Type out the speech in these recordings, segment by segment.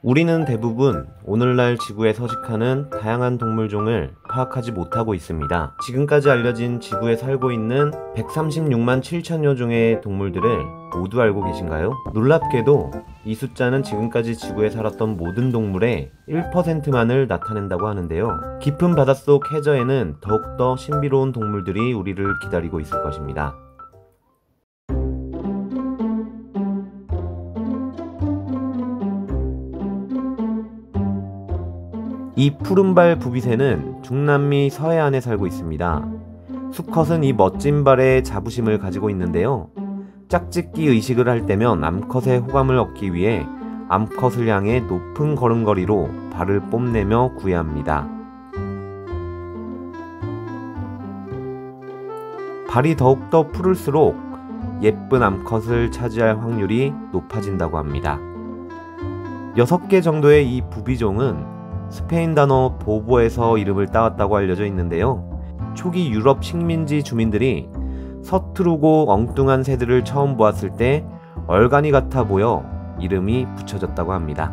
우리는 대부분 오늘날 지구에 서식하는 다양한 동물종을 파악하지 못하고 있습니다. 지금까지 알려진 지구에 살고 있는 136만 7천여 종의 동물들을 모두 알고 계신가요? 놀랍게도 이 숫자는 지금까지 지구에 살았던 모든 동물의 1%만을 나타낸다고 하는데요. 깊은 바닷속 해저에는 더욱더 신비로운 동물들이 우리를 기다리고 있을 것입니다. 이 푸른발 부비새는 중남미 서해안에 살고 있습니다. 수컷은 이 멋진 발에 자부심을 가지고 있는데요. 짝짓기 의식을 할 때면 암컷의 호감을 얻기 위해 암컷을 향해 높은 걸음걸이로 발을 뽐내며 구애합니다. 발이 더욱더 푸를수록 예쁜 암컷을 차지할 확률이 높아진다고 합니다. 6개 정도의 이 부비종은 스페인 단어 보보에서 이름을 따왔다고 알려져 있는데요. 초기 유럽 식민지 주민들이 서투르고 엉뚱한 새들을 처음 보았을 때 얼간이 같아 보여 이름이 붙여졌다고 합니다.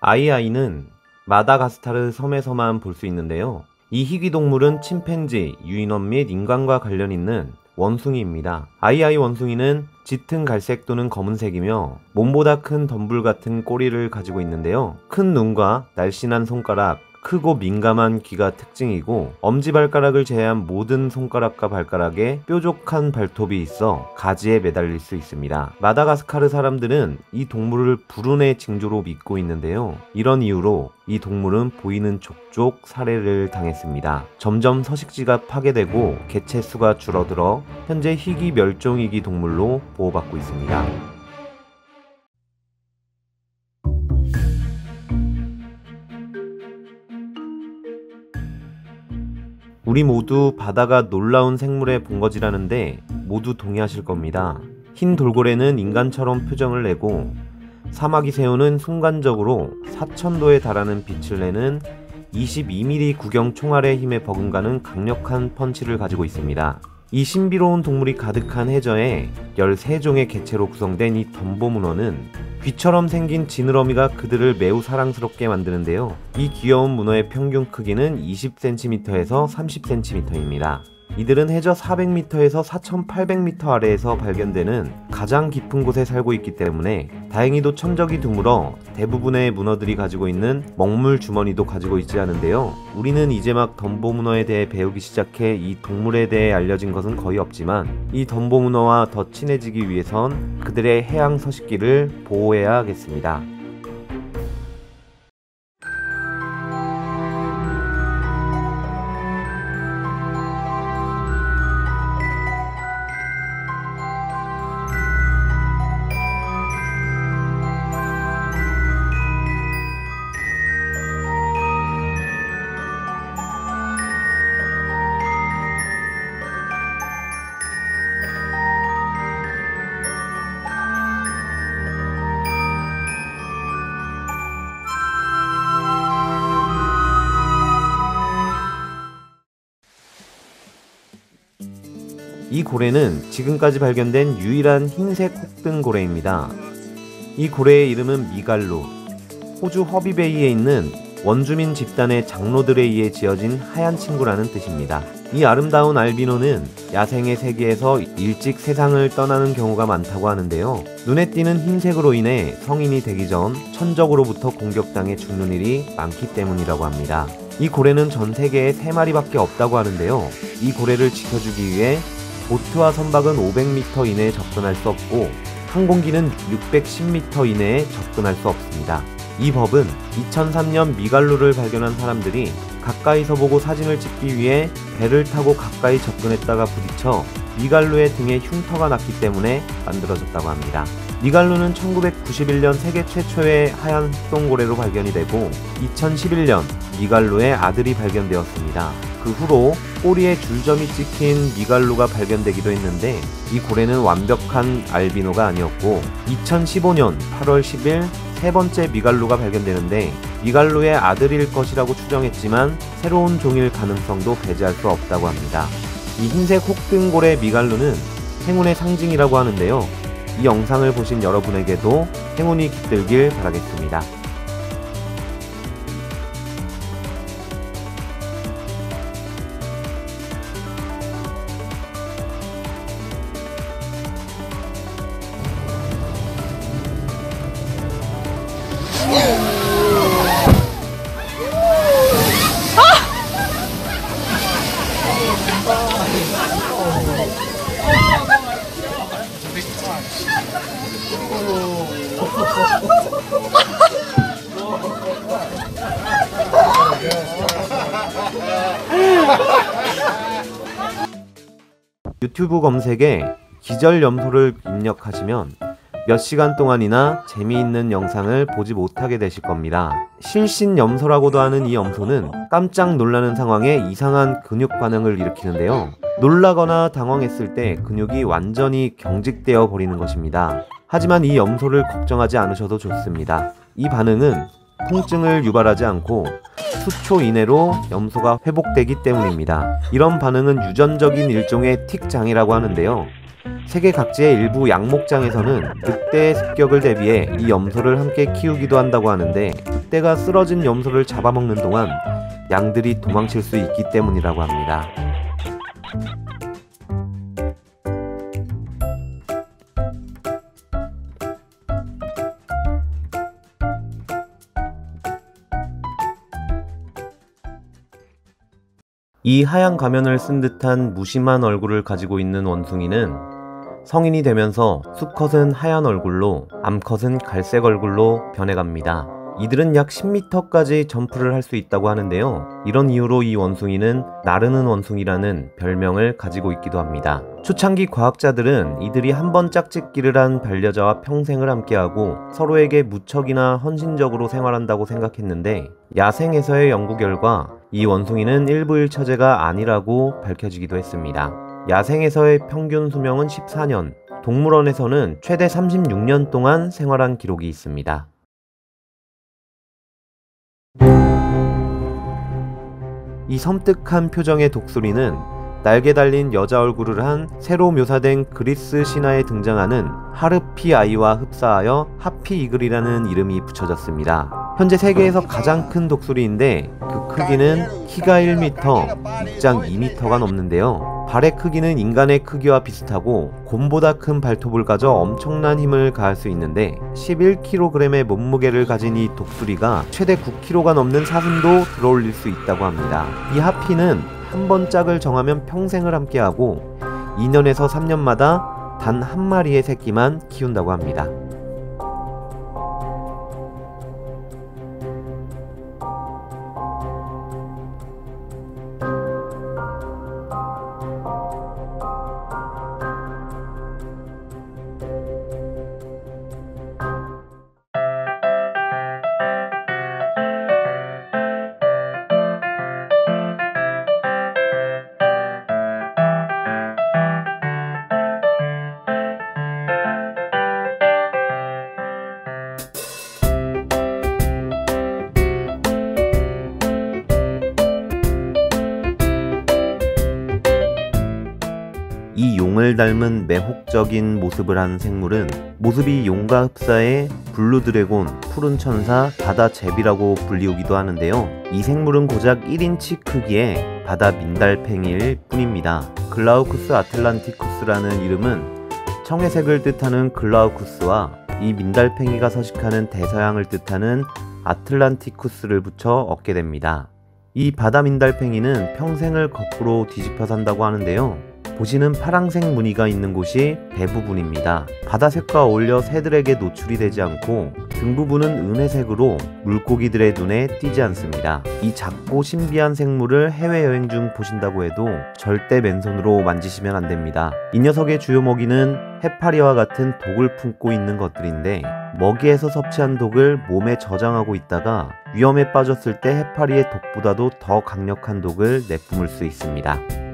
아이아이는 마다가스카르 섬에서만 볼 수 있는데요. 이 희귀동물은 침팬지, 유인원 및 인간과 관련 있는 원숭이입니다. 아이아이 원숭이는 짙은 갈색 또는 검은색이며 몸보다 큰 덤불 같은 꼬리를 가지고 있는데요. 큰 눈과 날씬한 손가락, 크고 민감한 귀가 특징이고 엄지발가락을 제외한 모든 손가락과 발가락에 뾰족한 발톱이 있어 가지에 매달릴 수 있습니다. 마다가스카르 사람들은 이 동물을 불운의 징조로 믿고 있는데요. 이런 이유로 이 동물은 보이는 족족 살해를 당했습니다. 점점 서식지가 파괴되고 개체 수가 줄어들어 현재 희귀 멸종위기 동물로 보호받고 있습니다. 우리 모두 바다가 놀라운 생물의 본거지라는데 모두 동의하실 겁니다. 흰 돌고래는 인간처럼 표정을 내고 사마귀 새우는 순간적으로 4000도에 달하는 빛을 내는 22mm 구경 총알의 힘에 버금가는 강력한 펀치를 가지고 있습니다. 이 신비로운 동물이 가득한 해저에 13종의 개체로 구성된 이 덤보문어는 귀처럼 생긴 지느러미가 그들을 매우 사랑스럽게 만드는데요. 이 귀여운 문어의 평균 크기는 20cm에서 30cm입니다. 이들은 해저 400m에서 4800m 아래에서 발견되는 가장 깊은 곳에 살고 있기 때문에 다행히도 천적이 드물어 대부분의 문어들이 가지고 있는 먹물 주머니도 가지고 있지 않은데요. 우리는 이제 막 덤보문어에 대해 배우기 시작해 이 동물에 대해 알려진 것은 거의 없지만 이 덤보문어와 더 친해지기 위해선 그들의 해양 서식기를 보호해야 하겠습니다. 이 고래는 지금까지 발견된 유일한 흰색 혹등고래입니다. 이 고래의 이름은 미갈루. 호주 허비베이에 있는 원주민 집단의 장로들에 의해 지어진 하얀 친구라는 뜻입니다. 이 아름다운 알비노는 야생의 세계에서 일찍 세상을 떠나는 경우가 많다고 하는데요. 눈에 띄는 흰색으로 인해 성인이 되기 전 천적으로부터 공격당해 죽는 일이 많기 때문이라고 합니다. 이 고래는 전 세계에 3마리밖에 없다고 하는데요. 이 고래를 지켜주기 위해 보트와 선박은 500m 이내에 접근할 수 없고 항공기는 610m 이내에 접근할 수 없습니다. 이 법은 2003년 미갈루를 발견한 사람들이 가까이서 보고 사진을 찍기 위해 배를 타고 가까이 접근했다가 부딪혀 미갈루의 등에 흉터가 났기 때문에 만들어졌다고 합니다. 미갈루는 1991년 세계 최초의 하얀 흑동고래로 발견이 되고 2011년 미갈루의 아들이 발견되었습니다. 그 후로 꼬리에 줄점이 찍힌 미갈루가 발견되기도 했는데 이 고래는 완벽한 알비노가 아니었고 2015년 8월 10일 세 번째 미갈루가 발견되는데 미갈루의 아들일 것이라고 추정했지만 새로운 종일 가능성도 배제할 수 없다고 합니다. 이 흰색 혹등고래 미갈루는 행운의 상징이라고 하는데요. 이 영상을 보신 여러분에게도 행운이 깃들길 바라겠습니다. 유튜브 검색에 기절염소를 입력하시면 몇 시간 동안이나 재미있는 영상을 보지 못하게 되실 겁니다. 실신염소라고도 하는 이 염소는 깜짝 놀라는 상황에 이상한 근육 반응을 일으키는데요. 놀라거나 당황했을 때 근육이 완전히 경직되어 버리는 것입니다. 하지만 이 염소를 걱정하지 않으셔도 좋습니다. 이 반응은 통증을 유발하지 않고 수초 이내로 염소가 회복되기 때문입니다. 이런 반응은 유전적인 일종의 틱 장애라고 하는데요. 세계 각지의 일부 양목장에서는 늑대의 습격을 대비해 이 염소를 함께 키우기도 한다고 하는데 늑대가 쓰러진 염소를 잡아먹는 동안 양들이 도망칠 수 있기 때문이라고 합니다. 이 하얀 가면을 쓴 듯한 무심한 얼굴을 가지고 있는 원숭이는 성인이 되면서 수컷은 하얀 얼굴로 암컷은 갈색 얼굴로 변해갑니다. 이들은 약 10m까지 점프를 할 수 있다고 하는데요. 이런 이유로 이 원숭이는 나르는 원숭이라는 별명을 가지고 있기도 합니다. 초창기 과학자들은 이들이 한번 짝짓기를 한 반려자와 평생을 함께하고 서로에게 무척이나 헌신적으로 생활한다고 생각했는데 야생에서의 연구 결과 이 원숭이는 일부일처제가 아니라고 밝혀지기도 했습니다. 야생에서의 평균 수명은 14년, 동물원에서는 최대 36년 동안 생활한 기록이 있습니다. 이 섬뜩한 표정의 독수리는 날개 달린 여자 얼굴을 한 새로 묘사된 그리스 신화에 등장하는 하르피 아이와 흡사하여 하피 이글이라는 이름이 붙여졌습니다. 현재 세계에서 가장 큰 독수리인데 그 크기는 키가 1m, 입장 2m가 넘는데요. 발의 크기는 인간의 크기와 비슷하고 곰보다 큰 발톱을 가져 엄청난 힘을 가할 수 있는데 11kg의 몸무게를 가진 이 독수리가 최대 9kg가 넘는 사슴도 들어올릴 수 있다고 합니다. 이 하피는 한 번 짝을 정하면 평생을 함께하고 2년에서 3년마다 단 한 마리의 새끼만 키운다고 합니다. 이 용을 닮은 매혹적인 모습을 한 생물은 모습이 용과 흡사해 블루드래곤, 푸른 천사, 바다 제비라고 불리우기도 하는데요. 이 생물은 고작 1인치 크기의 바다 민달팽이일 뿐입니다. 글라우쿠스 아틀란티쿠스라는 이름은 청회색을 뜻하는 글라우쿠스와 이 민달팽이가 서식하는 대서양을 뜻하는 아틀란티쿠스를 붙여 얻게 됩니다. 이 바다 민달팽이는 평생을 거꾸로 뒤집혀 산다고 하는데요. 보시는 파랑색 무늬가 있는 곳이 배 부분입니다. 바다색과 어울려 새들에게 노출이 되지 않고 등 부분은 은회색으로 물고기들의 눈에 띄지 않습니다. 이 작고 신비한 생물을 해외여행 중 보신다고 해도 절대 맨손으로 만지시면 안 됩니다. 이 녀석의 주요 먹이는 해파리와 같은 독을 품고 있는 것들인데, 먹이에서 섭취한 독을 몸에 저장하고 있다가 위험에 빠졌을 때 해파리의 독보다도 더 강력한 독을 내뿜을 수 있습니다.